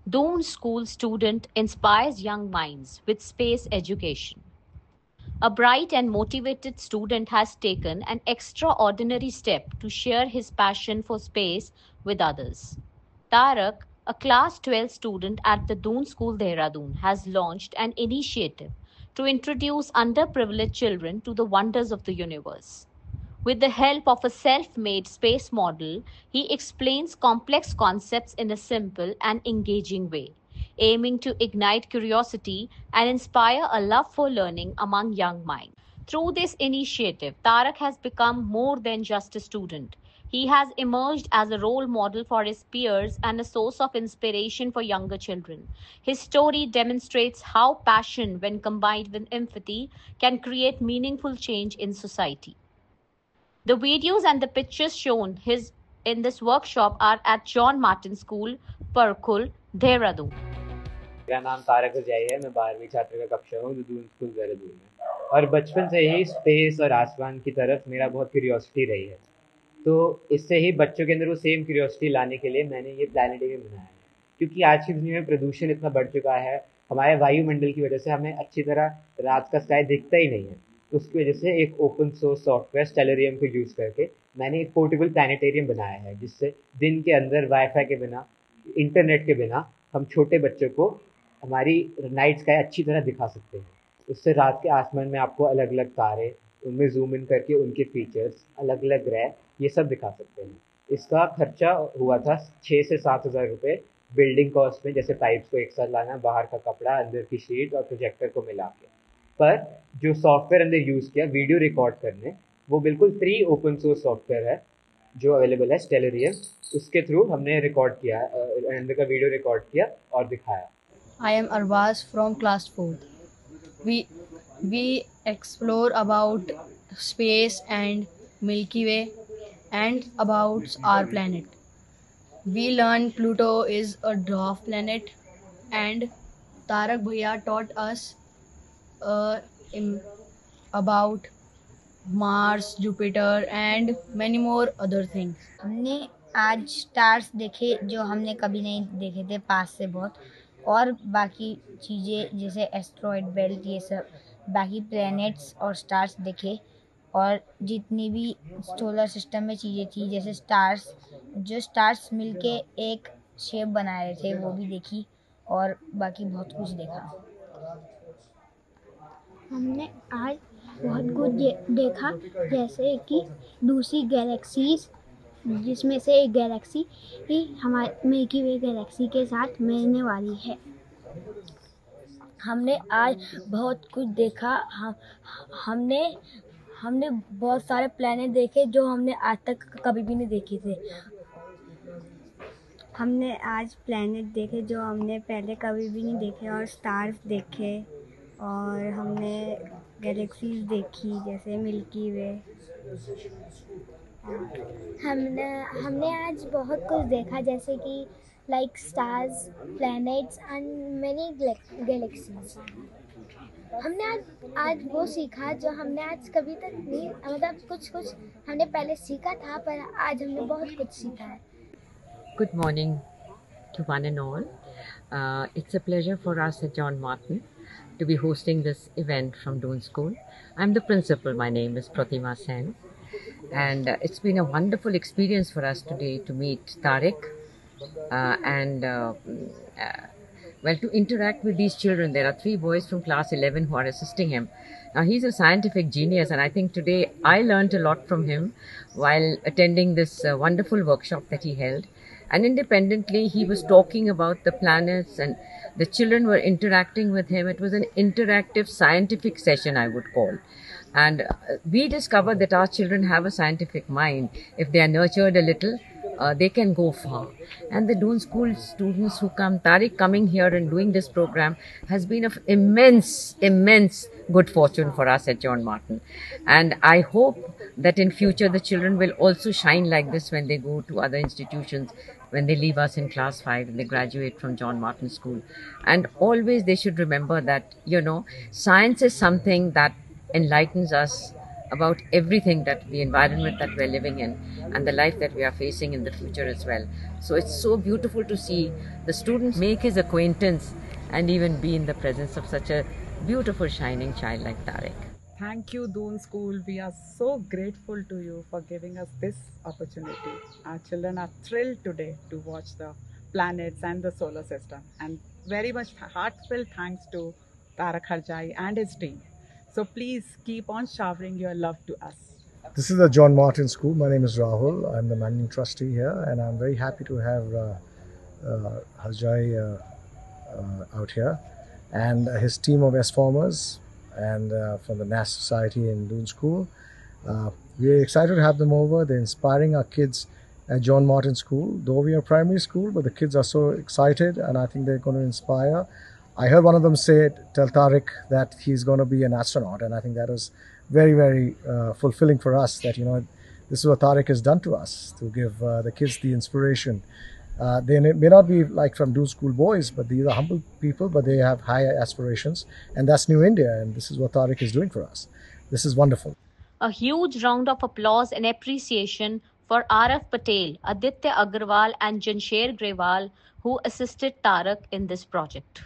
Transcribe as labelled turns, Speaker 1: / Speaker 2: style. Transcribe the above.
Speaker 1: Doon School student inspires young minds with space education. A bright and motivated student has taken an extraordinary step to share his passion for space with others. Tarak, a class 12 student at the Doon School Dehradun, has launched an initiative to introduce underprivileged children to the wonders of the universe. With the help of a self made space model, he explains complex concepts in a simple and engaging way, aiming to ignite curiosity and inspire a love for learning among young minds. Through this initiative, Tarak has become more than just a student. He has emerged as a role model for his peers and a source of inspiration for younger children. His story demonstrates how passion, when combined with empathy, can create meaningful change in society. The videos and the pictures shown his in this workshop are at John Martin School, Parkul, Dehradun.
Speaker 2: मेरा नाम तारक अजय है। मैं 12वीं छात्र का कक्षा हूँ Doon school Dehradun में। और बचपन से ही स्पेस और आसमान की तरफ मेरा बहुत क्यूरियोसिटी रही है। तो इससे ही बच्चों के अंदर वो सेम क्यूरियोसिटी लाने के लिए मैंने ये प्लानिटेरियम बनाया है। क्योंकि आज की दुनिया में प्रदूषण इतना बढ़ चुका है, हमारे वायुमंडल की वजह से हमें अच्छी तरह रात का स्काई दिखता ही नहीं है। तो उसकी वजह से एक ओपन सोर्स सॉफ्टवेयर स्टेलेरियम को यूज़ करके मैंने एक पोर्टेबल प्लानिटेरियम बनाया है, जिससे दिन के अंदर वाईफाई के बिना, इंटरनेट के बिना हम छोटे बच्चों को हमारी नाइट स्काई अच्छी तरह दिखा सकते हैं। उससे रात के आसमान में आपको अलग अलग तारे, उनमें जूम इन करके उनके फीचर्स, अलग अलग ग्रह, ये सब दिखा सकते हैं। इसका खर्चा हुआ था 6 से 7 हज़ार रुपये बिल्डिंग कॉस्ट में, जैसे पाइप्स को एक साथ लाना, बाहर का कपड़ा, अंदर की शीट और प्रोजेक्टर को मिला के। पर जो सॉफ्टवेयर अंदर यूज़ किया वीडियो रिकॉर्ड करने, वो बिल्कुल फ्री ओपन सोर्स सॉफ्टवेयर है जो अवेलेबल है, स्टेलेरियम। उसके थ्रू हमने रिकॉर्ड किया, अंदर का वीडियो रिकॉर्ड किया और दिखाया।
Speaker 3: I am Arvaz from class 4th. We explore about space and Milky Way and about our planet. We learn Pluto is a dwarf planet, and Tarak Bhaiya taught us about Mars, Jupiter and many more other things.
Speaker 4: हमने आज stars देखे जो हमने कभी नहीं देखे थे पास से बहुत, और बाकी चीज़ें जैसे एस्ट्रॉयड बेल्ट, ये सब बाकी प्लैनेट्स और स्टार्स देखे। और जितनी भी सोलर सिस्टम में चीज़ें थी, जैसे स्टार्स मिलके एक शेप बना रहे थे, वो भी देखी। और बाकी बहुत कुछ देखा।
Speaker 5: हमने आज बहुत कुछ देखा, जैसे कि दूसरी गैलेक्सीज, जिसमें से एक गैलेक्सी ही हमारे मिल्की वे गैलेक्सी के साथ मिलने वाली है।
Speaker 4: हमने आज बहुत कुछ देखा। हमने बहुत सारे प्लैनेट देखे जो हमने आज तक कभी भी नहीं देखे थे।
Speaker 5: हमने आज प्लैनेट देखे जो हमने पहले कभी भी नहीं देखे, और स्टार्स देखे, और हमने गैलेक्सीज देखी जैसे मिल्की वे।
Speaker 6: हमने आज बहुत कुछ देखा, जैसे कि like stars, planets and many galaxies. हमने आज वो सीखा जो हमने आज कभी तक नहीं, मतलब कुछ हमने पहले सीखा था, पर आज हमने बहुत कुछ सीखा है।
Speaker 7: Good morning to one and all. It's a pleasure for us at John Martin to be hosting this event from Doon School. I'm the principal. My name is Pratima Sen. And it's been a wonderful experience for us today to meet Tariq and to interact with these children. There are 3 boys from class 11 who are assisting him. Now, he's a scientific genius, and I think today I learned a lot from him while attending this wonderful workshop that he held. And independently, he was talking about the planets, and the children were interacting with him. It was an interactive scientific session, I would call. And we discovered that our children have a scientific mind. If they are nurtured a little, they can go far. And the Doon School students who come, Tariq coming here and doing this program has been of immense good fortune for us at John Martin. And I hope that in future the children will also shine like this when they go to other institutions, when they leave us in class 5 and they graduate from John Martin School. And always they should remember that, science is something that enlightens us about everything, that the environment that we're living in and the life that we are facing in the future as well. So it's so beautiful to see the students make his acquaintance and even be in the presence of such a beautiful shining child like Tariq.
Speaker 8: Thank you, Doon School. We are so grateful to you for giving us this opportunity. Our children are thrilled today to watch the planets and the solar system. And very much heartfelt thanks to Tariq Harjai and his team. So please keep on showering your love to us.
Speaker 9: This is the John Martin School. My name is Rahul. I'm the managing trustee here, and I'm very happy to have Harjai out here and his team of S-formers and from the NAS Society in Doon School. We're excited to have them over. They're inspiring our kids at John Martin School. Though we are primary school, but the kids are so excited, and I think they're going to inspire. I heard one of them tell Tariq that he's going to be an astronaut, and I think that was very, very fulfilling for us, that, this is what Tariq has done to us, to give the kids the inspiration. They may not be like from Doon School boys, but these are humble people, but they have high aspirations, and that's New India, and this is what Tariq is doing for us. This is wonderful.
Speaker 1: A huge round of applause and appreciation for Araf Patel, Aditya Agarwal and Jansher Grewal, who assisted Tariq in this project.